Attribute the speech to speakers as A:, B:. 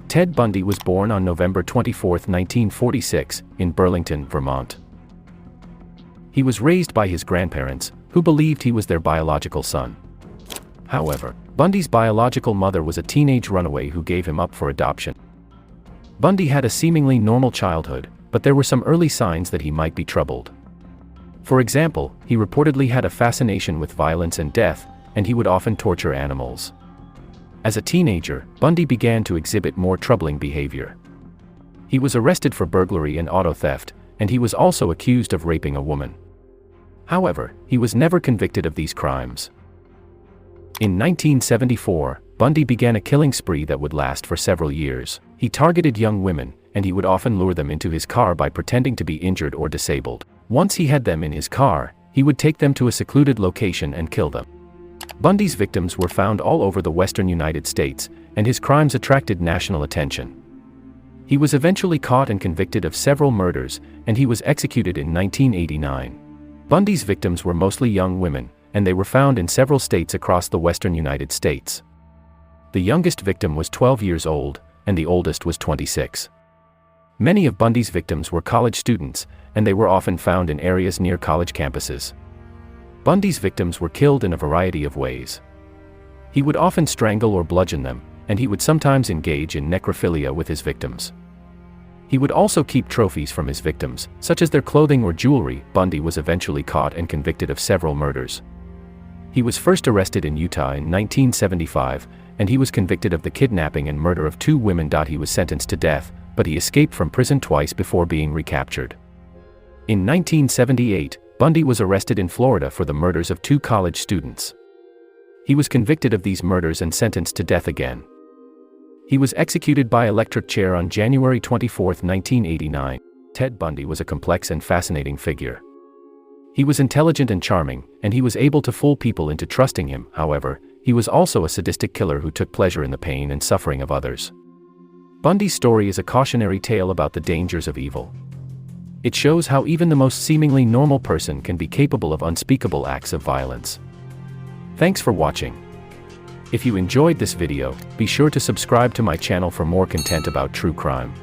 A: Ted Bundy was born on November 24, 1946, in Burlington, Vermont. He was raised by his grandparents, who believed he was their biological son. However, Bundy's biological mother was a teenage runaway who gave him up for adoption. Bundy had a seemingly normal childhood, but there were some early signs that he might be troubled. For example, he reportedly had a fascination with violence and death, and he would often torture animals. As a teenager, Bundy began to exhibit more troubling behavior. He was arrested for burglary and auto theft, and he was also accused of raping a woman. However, he was never convicted of these crimes. In 1974, Bundy began a killing spree that would last for several years. He targeted young women, and he would often lure them into his car by pretending to be injured or disabled. Once he had them in his car, he would take them to a secluded location and kill them. Bundy's victims were found all over the western United States, and his crimes attracted national attention. He was eventually caught and convicted of several murders, and he was executed in 1989. Bundy's victims were mostly young women, and they were found in several states across the western United States. The youngest victim was 12 years old, and the oldest was 26. Many of Bundy's victims were college students, and they were often found in areas near college campuses. Bundy's victims were killed in a variety of ways. He would often strangle or bludgeon them, and he would sometimes engage in necrophilia with his victims. He would also keep trophies from his victims, such as their clothing or jewelry. Bundy was eventually caught and convicted of several murders. He was first arrested in Utah in 1975, and he was convicted of the kidnapping and murder of 2 women. He was sentenced to death, but he escaped from prison twice before being recaptured. In 1978, Bundy was arrested in Florida for the murders of 2 college students. He was convicted of these murders and sentenced to death again. He was executed by electric chair on January 24, 1989. Ted Bundy was a complex and fascinating figure. He was intelligent and charming, and he was able to fool people into trusting him. However, he was also a sadistic killer who took pleasure in the pain and suffering of others. Bundy's story is a cautionary tale about the dangers of evil. It shows how even the most seemingly normal person can be capable of unspeakable acts of violence. Thanks for watching. If you enjoyed this video, be sure to subscribe to my channel for more content about true crime.